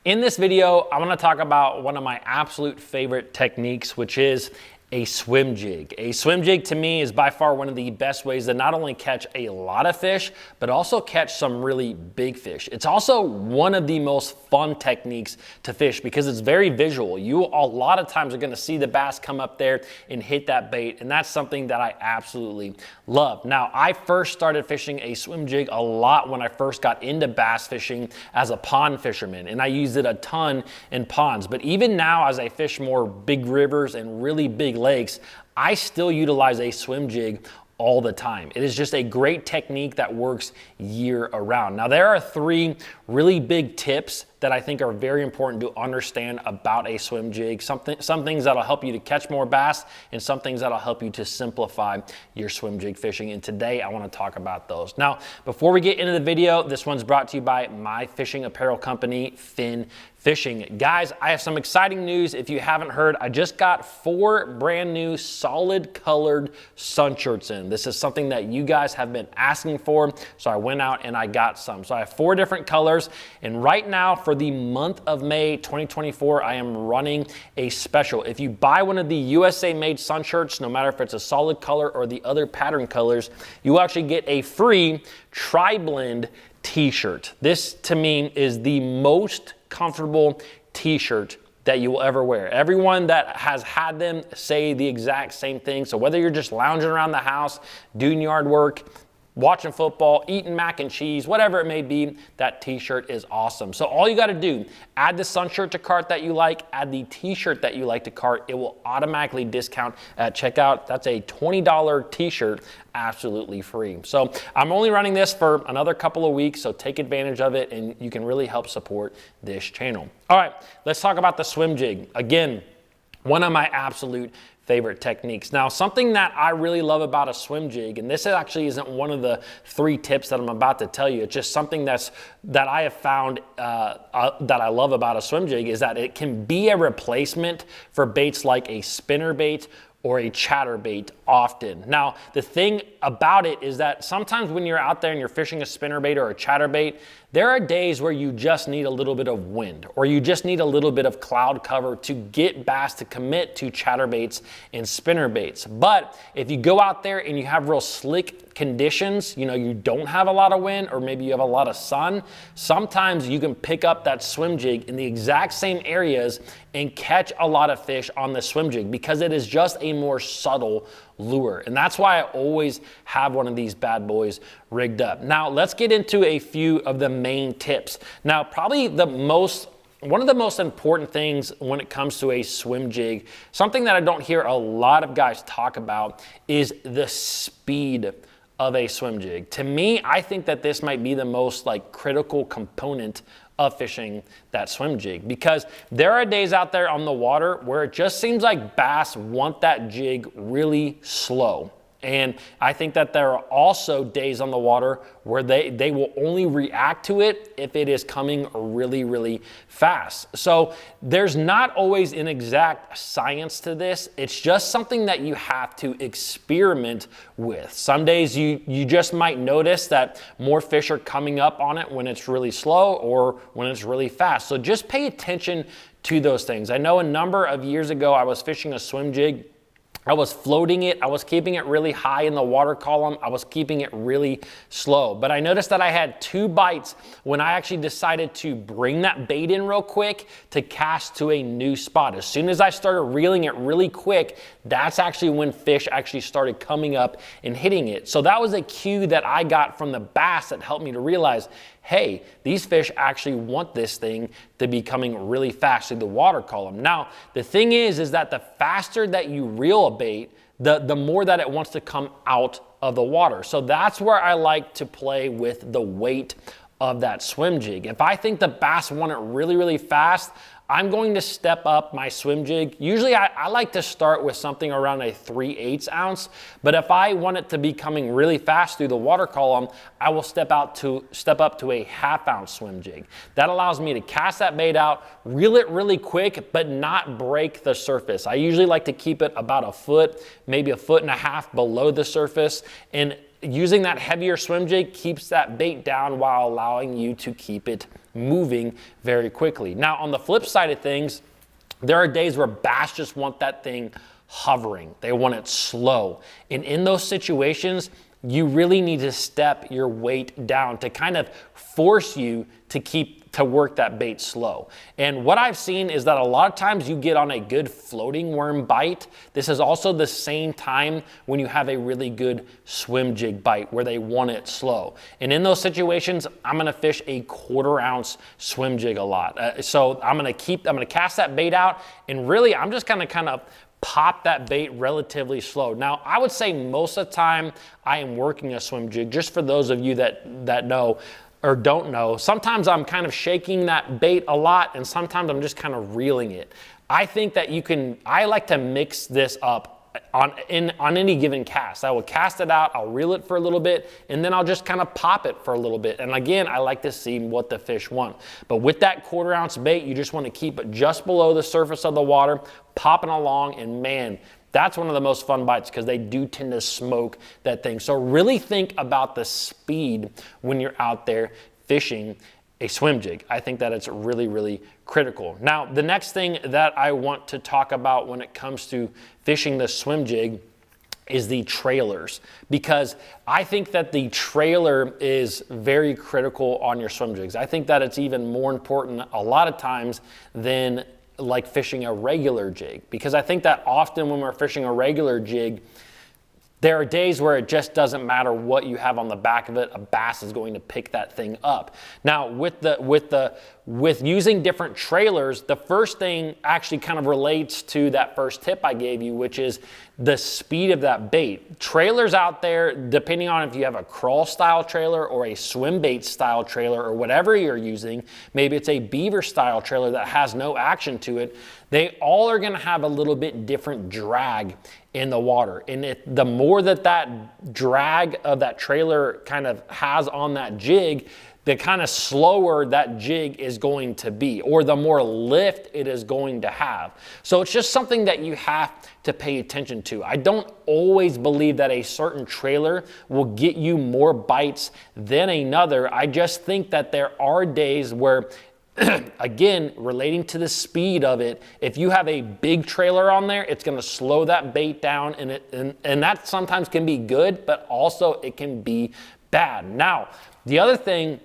In this video, I want to talk about one of my absolute favorite techniques, which is a swim jig. A swim jig to me is by far one of the best ways to not only catch a lot of fish, but also catch some really big fish. It's also one of the most fun techniques to fish because it's very visual. You a lot of times are going to see the bass come up there and hit that bait, and that's something that I absolutely love. Now, I first started fishing a swim jig a lot when I first got into bass fishing as a pond fisherman, and I used it a ton in ponds. But even now, as I fish more big rivers and really big lakes, I still utilize a swim jig all the time. It is just a great technique that works year around. Now, there are three really big tips that I think are very important to understand about a swim jig. Some things that'll help you to catch more bass and some things that'll help you to simplify your swim jig fishing. And today I want to talk about those. Now, before we get into the video, this one's brought to you by my fishing apparel company, Fin Fishing. Guys, I have some exciting news. If you haven't heard, I just got 4 brand new solid colored sun shirts in. This is something that you guys have been asking for, so I went out and I got some. So I have 4 different colors, and right now for the month of May 2024, I am running a special. If you buy one of the USA made sun shirts, no matter if it's a solid color or the other pattern colors, you will actually get a free tri-blend t-shirt. This to me is the most comfortable t-shirt that you will ever wear. Everyone that has had them say the exact same thing. So whether you're just lounging around the house, doing yard work, watching football, eating mac and cheese, whatever it may be, that t-shirt is awesome. So all you got to do, add the sun shirt to cart that you like, add the t-shirt that you like to cart. It will automatically discount at checkout. That's a $20 t-shirt, absolutely free. So I'm only running this for another couple of weeks, so take advantage of it and you can really help support this channel. All right, let's talk about the swim jig. Again, one of my absolute favorite techniques. Now, something that I really love about a swim jig, and this actually isn't one of the 3 tips that I'm about to tell you, it's just something that I have found that I love about a swim jig, is that it can be a replacement for baits like a spinner bait or a chatterbait often. Now, the thing about it is that sometimes when you're out there and you're fishing a spinnerbait or a chatterbait, there are days where you just need a little bit of wind or you just need a little bit of cloud cover to get bass to commit to chatterbaits and spinnerbaits. But if you go out there and you have real slick conditions, you don't have a lot of wind or maybe you have a lot of sun, sometimes you can pick up that swim jig in the exact same areas and catch a lot of fish on the swim jig because it is just a more subtle lure. And that's why I always have one of these bad boys rigged up. Now, let's get into a few of the main tips. Now, probably one of the most important things when it comes to a swim jig, something that I don't hear a lot of guys talk about, is the speed of a swim jig. To me, I think that this might be the most critical component of fishing that swim jig, because there are days out there on the water where it just seems like bass want that jig really slow. And I think that there are also days on the water where they will only react to it if it is coming really, really fast. So there's not always an exact science to this. It's just something that you have to experiment with. Some days you just might notice that more fish are coming up on it when it's really slow or when it's really fast. So just pay attention to those things. I know a number of years ago I was fishing a swim jig. I was floating it, I was keeping it really high in the water column, I was keeping it really slow. But I noticed that I had 2 bites when I actually decided to bring that bait in real quick to cast to a new spot. As soon as I started reeling it really quick, that's actually when fish actually started coming up and hitting it. So that was a cue that I got from the bass that helped me to realize, hey, these fish actually want this thing to be coming really fast through the water column. Now, the thing is that the faster that you reel a bait, the more that it wants to come out of the water. So that's where I like to play with the weight of that swim jig. If I think the bass want it really, really fast, I'm going to step up my swim jig. Usually I like to start with something around a 3/8 ounce, but if I want it to be coming really fast through the water column, I will step up to a 1/2 ounce swim jig. That allows me to cast that bait out, reel it really quick, but not break the surface. I usually like to keep it about a foot, maybe 1.5 feet below the surface, and using that heavier swim jig keeps that bait down while allowing you to keep it moving very quickly. Now, on the flip side of things, there are days where bass just want that thing hovering. They want it slow. And in those situations, you really need to step your weight down to kind of force you to work that bait slow. And what I've seen is that a lot of times you get on a good floating worm bite. This is also the same time when you have a really good swim jig bite where they want it slow. And in those situations, I'm gonna fish a 1/4 ounce swim jig a lot. So I'm gonna cast that bait out, and really I'm just gonna kind of pop that bait relatively slow. Now, I would say most of the time I am working a swim jig. Just for those of you that know or don't know, sometimes I'm kind of shaking that bait a lot, and sometimes I'm just kind of reeling it. I think that I like to mix this up on any given cast. I will cast it out, I'll reel it for a little bit, and then I'll just kind of pop it for a little bit. And again, I like to see what the fish want. But with that 1/4 ounce bait, you just want to keep it just below the surface of the water, popping along, and man, that's one of the most fun bites because they do tend to smoke that thing. So really think about the speed when you're out there fishing a swim jig. I think that it's really, really critical. Now, the next thing that I want to talk about when it comes to fishing the swim jig is the trailers, because I think that the trailer is very critical on your swim jigs. I think that it's even more important a lot of times than like fishing a regular jig, because I think that often when we're fishing a regular jig, there are days where it just doesn't matter what you have on the back of it, a bass is going to pick that thing up. Now, with using different trailers, the first thing actually kind of relates to that first tip I gave you, which is the speed of that bait. Trailers out there, depending on if you have a crawl style trailer or a swim bait style trailer or whatever you're using, maybe it's a beaver style trailer that has no action to it, they all are gonna have a little bit different drag in the water. And the more that drag of that trailer kind of has on that jig, the kind of slower that jig is going to be, or the more lift it is going to have. So it's just something that you have to pay attention to. I don't always believe that a certain trailer will get you more bites than another. I just think that there are days where again, relating to the speed of it, if you have a big trailer on there, it's going to slow that bait down, and that sometimes can be good, but also it can be bad. Now, the other thing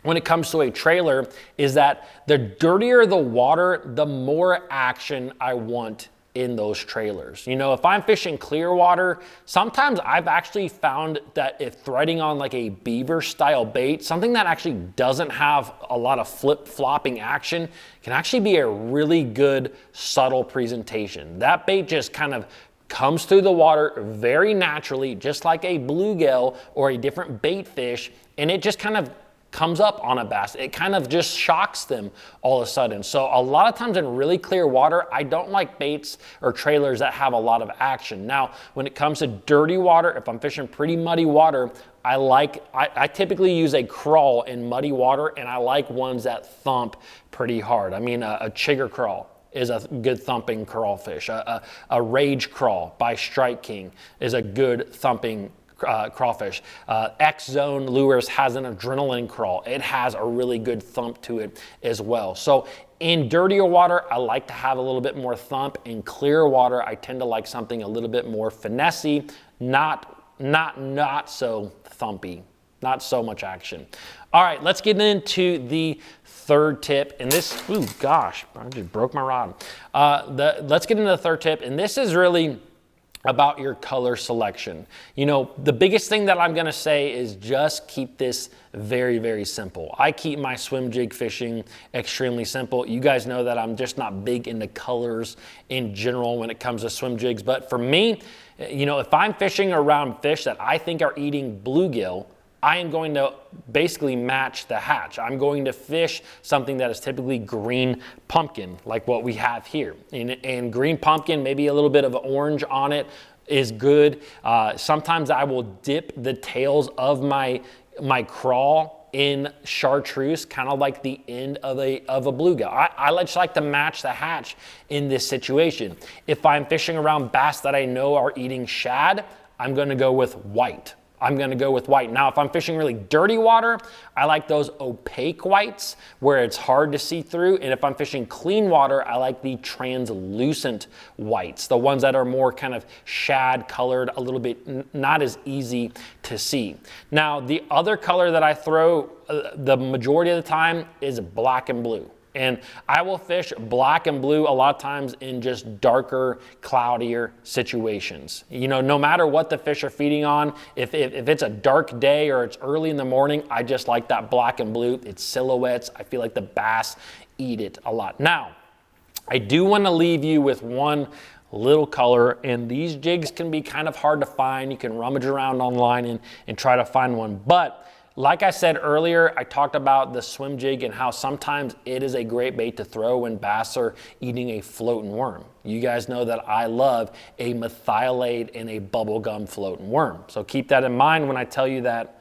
when it comes to a trailer is that the dirtier the water, the more action I want in those trailers. You know, if I'm fishing clear water, sometimes I've actually found that if threading on like a beaver style bait, something that actually doesn't have a lot of flip-flopping action, can actually be a really good subtle presentation. That bait just kind of comes through the water very naturally, just like a bluegill or a different bait fish, and it just kind of comes up on a bass. It kind of just shocks them all of a sudden. So a lot of times in really clear water, I don't like baits or trailers that have a lot of action. Now, when it comes to dirty water, if I'm fishing pretty muddy water, I typically use a crawl in muddy water, and I like ones that thump pretty hard. I mean, a chigger crawl is a good thumping crawfish. A rage crawl by Strike King is a good thumping crawfish. X-Zone Lures has an adrenaline crawl. It has a really good thump to it as well. So in dirtier water, I like to have a little bit more thump. In clear water, I tend to like something a little bit more finessey, not so thumpy, not so much action. All right, let's get into the third tip. And this, ooh, gosh, I just broke my rod. Let's get into the third tip. And this is really about your color selection. You know, the biggest thing that I'm gonna say is just keep this very, very simple. I keep my swim jig fishing extremely simple. You guys know that I'm just not big into colors in general when it comes to swim jigs. But for me, you know, if I'm fishing around fish that I think are eating bluegill, I am going to basically match the hatch. I'm going to fish something that is typically green pumpkin, like what we have here. And green pumpkin, maybe a little bit of orange on it is good. Sometimes I will dip the tails of my crawl in chartreuse, kind of like the end of a bluegill. I just like to match the hatch in this situation. If I'm fishing around bass that I know are eating shad, I'm gonna go with white. I'm gonna go with white. Now, if I'm fishing really dirty water, I like those opaque whites where it's hard to see through. And if I'm fishing clean water, I like the translucent whites, the ones that are more kind of shad colored, a little bit not as easy to see. Now, the other color that I throw the majority of the time is black and blue. And I will fish black and blue a lot of times in just darker, cloudier situations. You know, no matter what the fish are feeding on, if it's a dark day or it's early in the morning, I just like that black and blue. It's silhouettes. I feel like the bass eat it a lot. Now, I do want to leave you with one little color, and these jigs can be kind of hard to find. You can rummage around online and try to find one. But like I said earlier, I talked about the swim jig and how sometimes it is a great bait to throw when bass are eating a floating worm. You guys know that I love a methylate and a bubblegum floating worm. So keep that in mind when I tell you that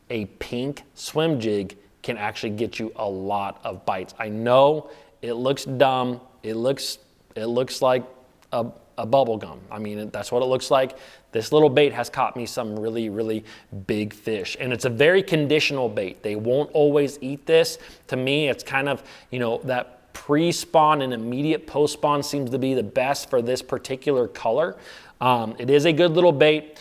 a pink swim jig can actually get you a lot of bites. I know it looks dumb. It looks like a bubble gum. I mean, that's what it looks like. This little bait has caught me some really, really big fish. And it's a very conditional bait. They won't always eat this. To me, it's kind of, you know, that pre-spawn and immediate post-spawn seems to be the best for this particular color. It is a good little bait.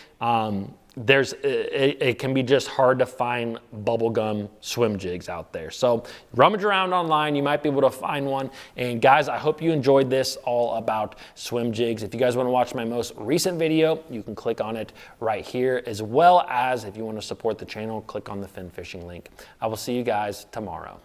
It can be just hard to find bubblegum swim jigs out there. So rummage around online, you might be able to find one. And guys, I hope you enjoyed this all about swim jigs. If you guys want to watch my most recent video, you can click on it right here, as well as if you want to support the channel, click on the fin fishing link. I will see you guys tomorrow.